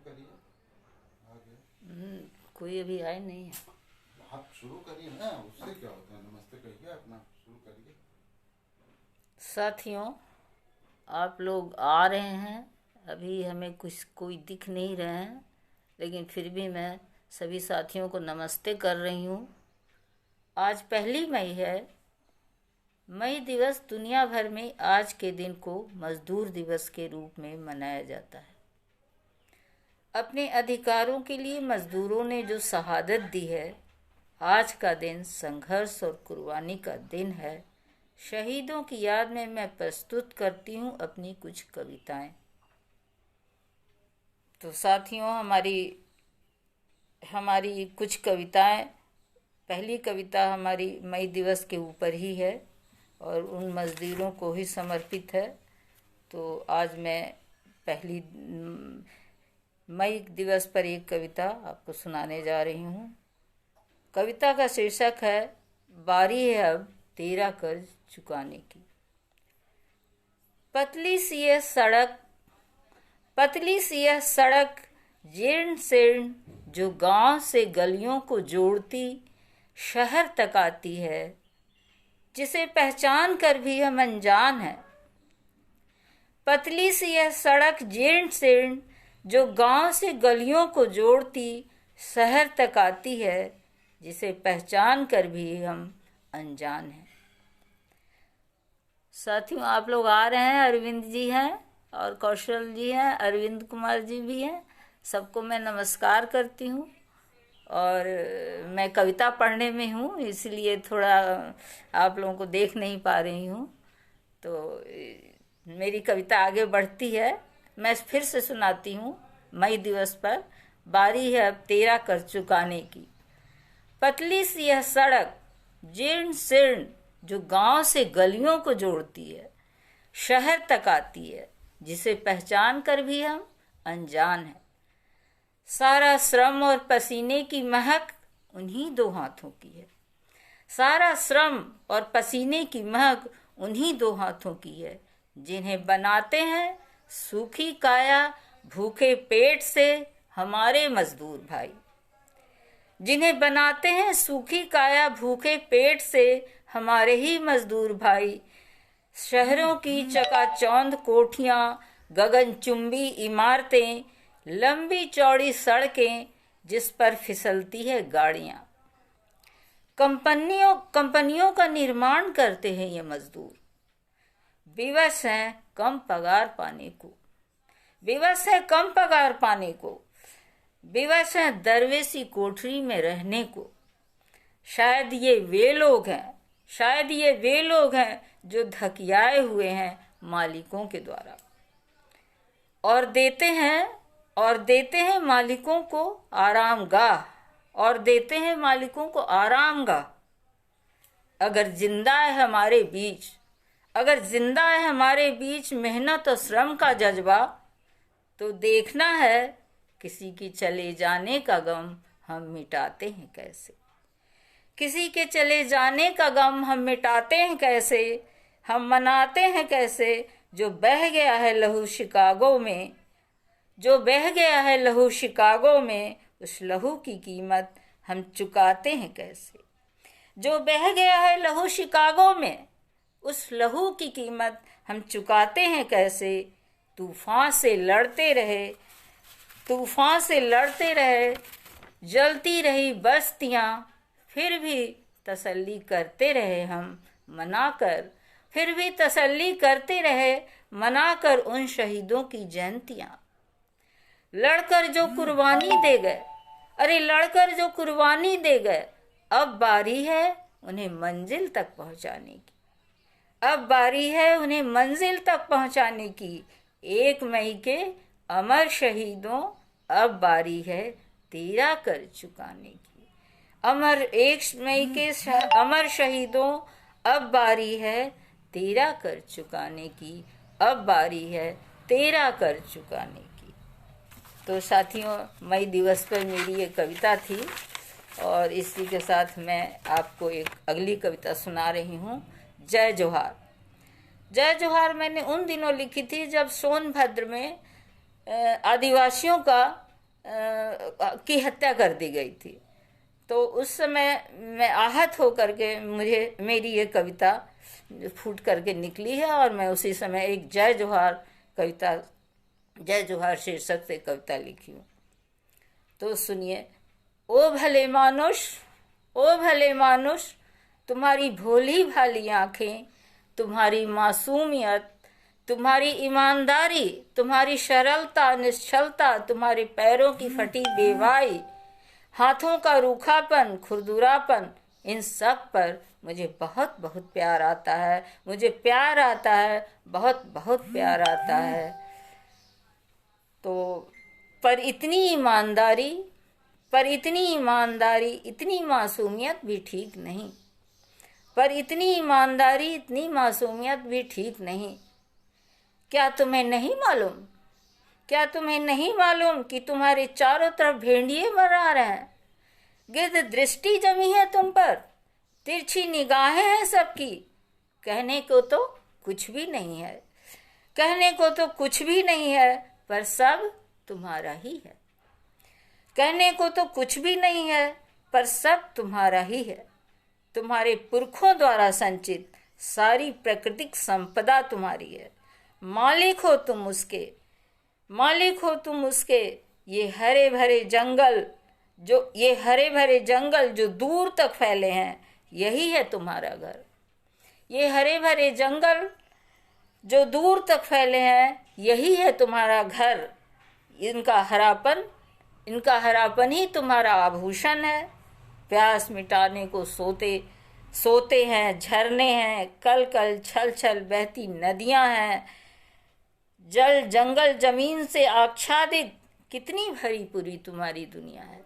करिए आगे। कोई अभी आए नहीं है। आप शुरू करिए ना, उससे क्या होता है। नमस्ते कहिए, अपना शुरू करिए। साथियों, आप लोग आ रहे हैं, अभी हमें कुछ कोई दिख नहीं रहे हैं, लेकिन फिर भी मैं सभी साथियों को नमस्ते कर रही हूँ। आज 1 मई है। मई दिवस दुनिया भर में आज के दिन को मजदूर दिवस के रूप में मनाया जाता है। अपने अधिकारों के लिए मजदूरों ने जो शहादत दी है, आज का दिन संघर्ष और कुर्बानी का दिन है। शहीदों की याद में मैं प्रस्तुत करती हूँ अपनी कुछ कविताएं। तो साथियों, हमारी कुछ कविताएं, पहली कविता हमारी मई दिवस के ऊपर ही है और उन मजदूरों को ही समर्पित है। तो आज मैं पहली मई दिवस पर एक कविता आपको सुनाने जा रही हूँ। कविता का शीर्षक है बारी है अब तेरा कर्ज चुकाने की। पतली सी यह सड़क जीर्ण शीर्ण जो गांव से गलियों को जोड़ती शहर तक आती है, जिसे पहचान कर भी हम अनजान हैं। पतली सी यह सड़क जीर्ण शीर्ण जो गांव से गलियों को जोड़ती शहर तक आती है, जिसे पहचान कर भी हम अनजान हैं। साथियों, आप लोग आ रहे हैं, अरविंद जी हैं और कौशल जी हैं, अरविंद कुमार जी भी हैं। सबको मैं नमस्कार करती हूँ। और मैं कविता पढ़ने में हूँ, इसलिए थोड़ा आप लोगों को देख नहीं पा रही हूँ। तो मेरी कविता आगे बढ़ती है। मैं फिर से सुनाती हूँ। मई दिवस पर बारी है अब तेरा कर्ज चुकाने की। पतली सी यह सड़क जीर्ण शीर्ण जो गांव से गलियों को जोड़ती है, शहर तक आती है, जिसे पहचान कर भी हम अनजान हैं। सारा श्रम और पसीने की महक उन्हीं दो हाथों की है। सारा श्रम और पसीने की महक उन्हीं दो हाथों की है, जिन्हें बनाते हैं सूखी काया भूखे पेट से हमारे मजदूर भाई। जिन्हें बनाते हैं सूखी काया भूखे पेट से हमारे ही मजदूर भाई। शहरों की चकाचौंध कोठियां, गगनचुंबी इमारतें, लंबी चौड़ी सड़कें जिस पर फिसलती है गाड़ियां। कंपनियों का निर्माण करते हैं ये मजदूर। विवश हैं कम पगार पाने को। विवश है कम पगार पाने को। विवश है दरवेशी कोठरी में रहने को। शायद ये वे लोग हैं जो धकियाए हुए हैं मालिकों के द्वारा, और देते हैं मालिकों को आरामगाह। अगर जिंदा है हमारे बीच मेहनत और श्रम का जज्बा, तो देखना है किसी की चले जाने का गम हम मिटाते हैं कैसे। किसी के चले जाने का गम हम मिटाते हैं कैसे, हम मनाते हैं कैसे। जो बह गया है लहू शिकागो में, उस लहू की कीमत हम चुकाते हैं कैसे। जो बह गया है लहू शिकागो में, उस लहू की कीमत हम चुकाते हैं कैसे। तूफान से लड़ते रहे जलती रही बस्तियां, फिर भी तसल्ली करते रहे मनाकर उन शहीदों की जयंतियां। लड़कर जो कुर्बानी दे गए, अब बारी है उन्हें मंजिल तक पहुंचाने की। 1 मई के अमर शहीदों, अब बारी है तेरा कर्ज चुकाने की। 1 मई के अमर शहीदों, अब बारी है तेरा कर्ज चुकाने की। अब बारी है तेरा कर्ज चुकाने की। तो साथियों, मई दिवस पर मेरी ये कविता थी और इसी के साथ मैं आपको एक अगली कविता सुना रही हूँ। जय जोहार। जय जोहार मैंने उन दिनों लिखी थी जब सोनभद्र में आदिवासियों का की हत्या कर दी गई थी। तो उस समय मैं आहत होकर के मेरी ये कविता फूट करके निकली है, और मैं उसी समय एक जय जोहार कविता, जय जोहार शीर्षक से कविता लिखी हूँ। तो सुनिए। ओ भले मानुष, ओ भले मानुष, तुम्हारी भोली भाली आंखें, तुम्हारी मासूमियत, तुम्हारी ईमानदारी, तुम्हारी सरलता निश्चलता, तुम्हारे पैरों की फटी बेवाई, हाथों का रूखापन खुरदुरापन, इन सब पर मुझे बहुत बहुत प्यार आता है, मुझे प्यार आता है, बहुत बहुत प्यार आता है। तो पर इतनी ईमानदारी, इतनी मासूमियत भी ठीक नहीं, पर इतनी ईमानदारी, इतनी मासूमियत भी ठीक नहीं। क्या तुम्हें नहीं मालूम, क्या तुम्हें नहीं मालूम कि तुम्हारे चारों तरफ भेड़िए मरा रहे हैं? गिद्ध दृष्टि जमी है तुम पर, तिरछी निगाहें हैं सबकी। कहने को तो कुछ भी नहीं है, कहने को तो कुछ भी नहीं है, पर सब तुम्हारा ही है। कहने को तो कुछ भी नहीं है, पर सब तुम्हारा ही है। तुम्हारे पुरखों द्वारा संचित सारी प्राकृतिक संपदा तुम्हारी है। मालिक हो तुम उसके, मालिक हो तुम उसके। ये हरे भरे जंगल जो दूर तक फैले हैं, यही है तुम्हारा घर। ये हरे भरे जंगल जो दूर तक फैले हैं, यही है तुम्हारा घर। इनका हरापन ही तुम्हारा आभूषण है। प्यास मिटाने को सोते हैं झरने हैं, कल कल छल छल बहती नदियां हैं, जल जंगल जमीन से आच्छादित कितनी भरी पूरी तुम्हारी दुनिया है।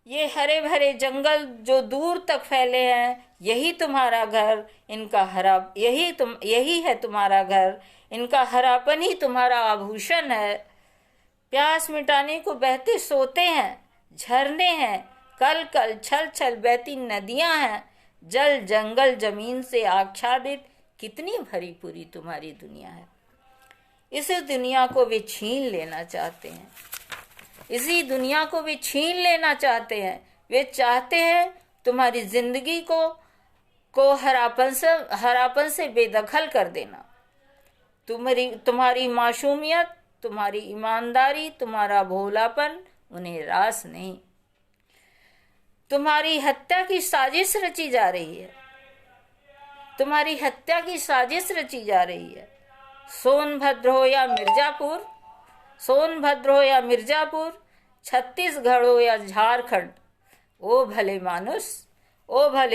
ये हरे भरे जंगल जो दूर तक फैले हैं, यही तुम्हारा घर। यही है तुम्हारा घर। इनका हरापन ही तुम्हारा आभूषण है। प्यास मिटाने को बहते सोते हैं झरने हैं, कल कल छल छल बहती नदियां हैं, जल जंगल जमीन से आच्छादित कितनी भरी पूरी तुम्हारी दुनिया है। इस दुनिया को वे छीन लेना चाहते हैं, इसी दुनिया को वे छीन लेना चाहते हैं। वे चाहते हैं तुम्हारी जिंदगी को हरापन से बेदखल कर देना। तुम्हारी मासूमियत, तुम्हारी ईमानदारी, तुम्हारा भोलापन उन्हें रास नहीं। तुम्हारी हत्या की साजिश रची जा रही है, तुम्हारी हत्या की साजिश रची जा रही है। सोनभद्र हो या मिर्जापुर, छत्तीसगढ़ हो या झारखंड, ओ भले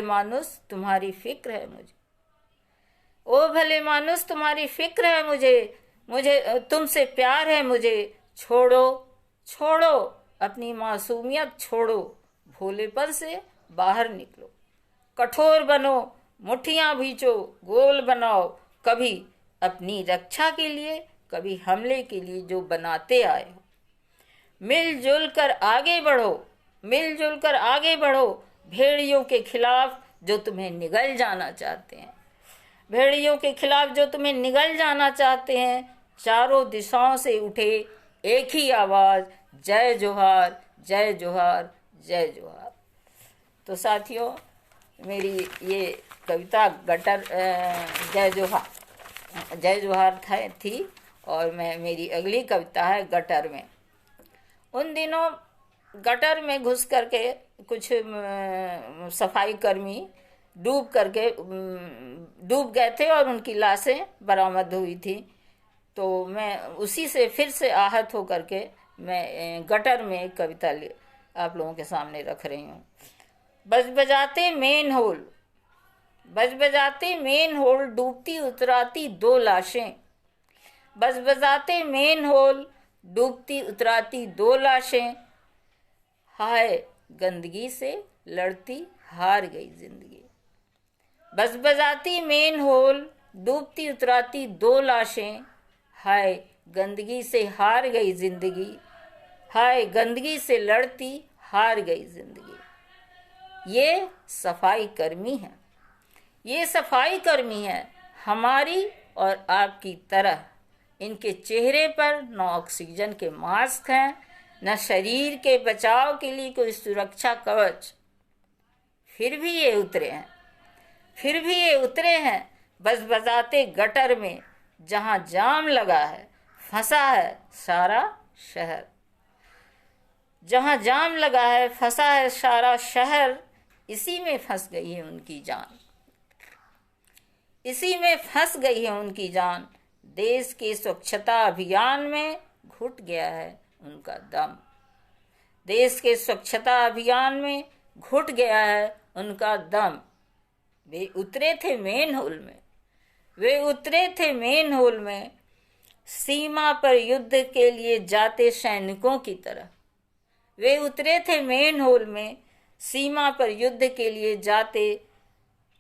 मानुस तुम्हारी फिक्र है मुझे। ओ भले मानुस तुम्हारी फिक्र है मुझे तुमसे प्यार है मुझे। छोड़ो अपनी मासूमियत, छोड़ो भोलेपन से बाहर निकलो। कठोर बनो, मुट्ठियां भींचो, गोल बनाओ, कभी अपनी रक्षा के लिए, कभी हमले के लिए जो बनाते आए हो। मिलजुल कर आगे बढ़ो भेड़ियों के खिलाफ जो तुम्हें निगल जाना चाहते हैं। भेड़ियों के खिलाफ जो तुम्हें निगल जाना चाहते हैं। चारों दिशाओं से उठे एक ही आवाज, जय जोहार, जय जोहार, जय जोहार। तो साथियों, मेरी ये कविता गटर जय जोहार थी, और मेरी अगली कविता है गटर में। उन दिनों गटर में घुस करके कुछ सफाई कर्मी डूब गए थे और उनकी लाशें बरामद हुई थी। तो मैं उसी से फिर से आहत होकर के मैं गटर में एक कविता आप लोगों के सामने रख रही हूँ। बजबजाते मेन होल डूबती उतराती दो लाशें। बजबजाते मेन होल डूबती उतराती दो लाशें। हाय गंदगी से लड़ती हार गई जिंदगी। बजबजाती मेन होल डूबती उतराती दो लाशें। हाय गंदगी से हार गई जिंदगी। हाय गंदगी से लड़ती हार गई जिंदगी। ये सफाई कर्मी है, हमारी और आपकी तरह। इनके चेहरे पर न ऑक्सीजन के मास्क हैं, न शरीर के बचाव के लिए कोई सुरक्षा कवच। फिर भी ये उतरे हैं बस बजाते गटर में, जहां जाम लगा है फंसा है सारा शहर। जहां जाम लगा है फंसा है सारा शहर, इसी में फंस गई है उनकी जान, इसी में फंस गई है उनकी जान। देश के स्वच्छता अभियान में घुट गया है उनका दम, देश के स्वच्छता अभियान में घुट गया है उनका दम। वे उतरे थे मेन होल में, सीमा पर युद्ध के लिए जाते सैनिकों की तरह। वे उतरे थे मेन होल में, सीमा पर युद्ध के लिए जाते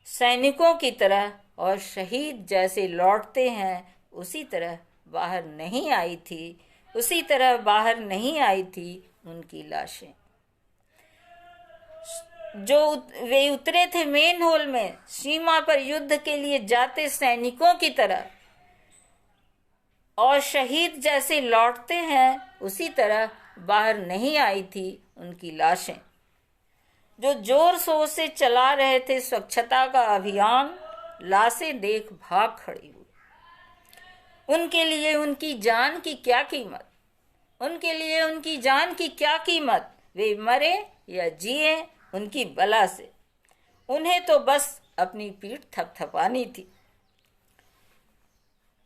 सैनिकों की तरह, और शहीद जैसे लौटते हैं उसी तरह बाहर नहीं आई थी उनकी लाशें। वे उतरे थे मेन होल में, सीमा पर युद्ध के लिए जाते सैनिकों की तरह, और शहीद जैसे लौटते हैं उसी तरह बाहर नहीं आई थी उनकी लाशें। जो जोर शोर से चला रहे थे स्वच्छता का अभियान, लाशें देख भाग खड़ी हुई। उनके लिए उनकी जान की क्या कीमत, वे मरे या जिए उनकी बला से। उन्हें तो बस अपनी पीठ थपथपानी थी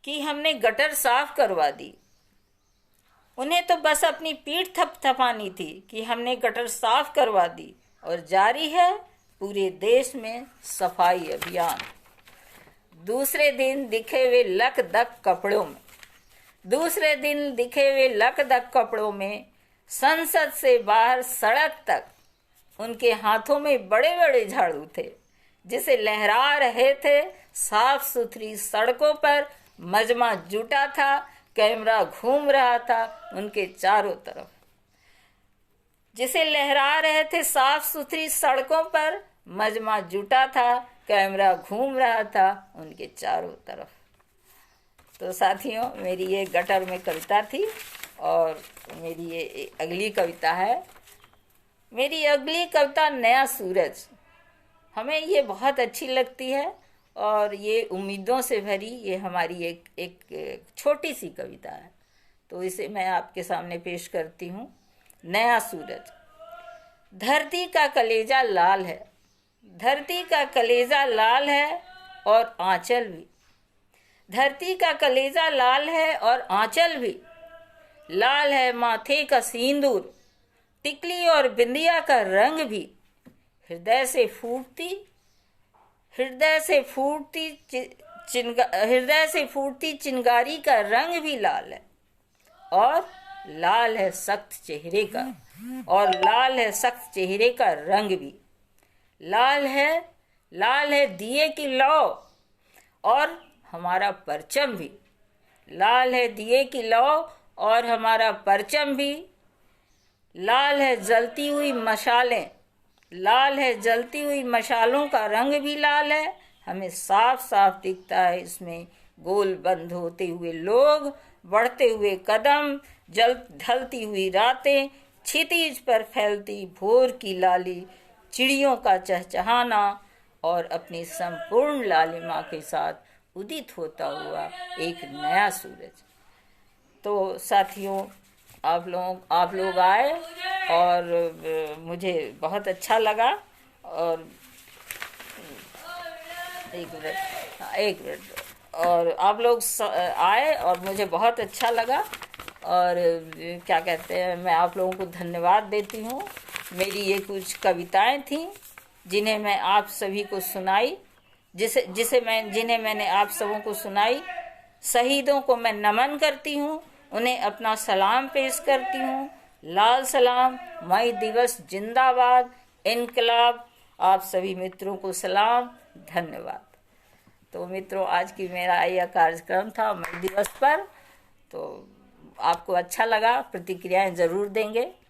कि हमने गटर साफ करवा दी। उन्हें तो बस अपनी पीठ थपथपानी थी कि हमने गटर साफ करवा दी। और जारी है पूरे देश में सफाई अभियान। दूसरे दिन दिखे वे लकदक कपड़ों में, संसद से बाहर सड़क तक उनके हाथों में बड़े बड़े झाड़ू थे, जिसे लहरा रहे थे। साफ सुथरी सड़कों पर मजमा जुटा था, कैमरा घूम रहा था उनके चारों तरफ। जिसे लहरा रहे थे साफ सुथरी सड़कों पर, मजमा जुटा था, कैमरा घूम रहा था उनके चारों तरफ। तो साथियों, मेरी ये गटर में कविता थी, और मेरी ये अगली कविता है। मेरी अगली कविता नया सूरज। हमें ये बहुत अच्छी लगती है, और ये उम्मीदों से भरी ये हमारी एक छोटी सी कविता है। तो इसे मैं आपके सामने पेश करती हूँ। नया सूरज। धरती का कलेजा लाल है, धरती का कलेजा लाल है और आंचल भी। धरती का कलेजा लाल है और आंचल भी। लाल है माथे का सिंदूर, टिकली और बिंदिया का रंग भी। हृदय से फूटती चिंगारी का रंग भी लाल है। और लाल है सख्त चेहरे का रंग भी। लाल है दिए की लौ और हमारा परचम भी। लाल है दिए की लौ और हमारा परचम भी। लाल है जलती हुई मशालों का रंग भी लाल है। हमें साफ साफ दिखता है इसमें गोल बंद होते हुए लोग, बढ़ते हुए कदम, ढलती हुई रातें, क्षितिज पर फैलती भोर की लाली, चिड़ियों का चहचहाना, और अपनी संपूर्ण लालिमा के साथ उदित होता हुआ एक नया सूरज। तो साथियों, आप लोग आए और मुझे बहुत अच्छा लगा। और एक मिनट और आप लोग आए और मुझे बहुत अच्छा लगा। और क्या कहते हैं, मैं आप लोगों को धन्यवाद देती हूँ। मेरी ये कुछ कविताएं थीं जिन्हें मैं आप सभी को सुनाई, जिन्हें मैंने आप सबों को सुनाई। शहीदों को मैं नमन करती हूँ, उन्हें अपना सलाम पेश करती हूँ। लाल सलाम, मई दिवस जिंदाबाद, इनकलाब। आप सभी मित्रों को सलाम, धन्यवाद। तो मित्रों, आज की मेरा यह कार्यक्रम था मई दिवस पर। तो आपको अच्छा लगा, प्रतिक्रियाएं जरूर देंगे।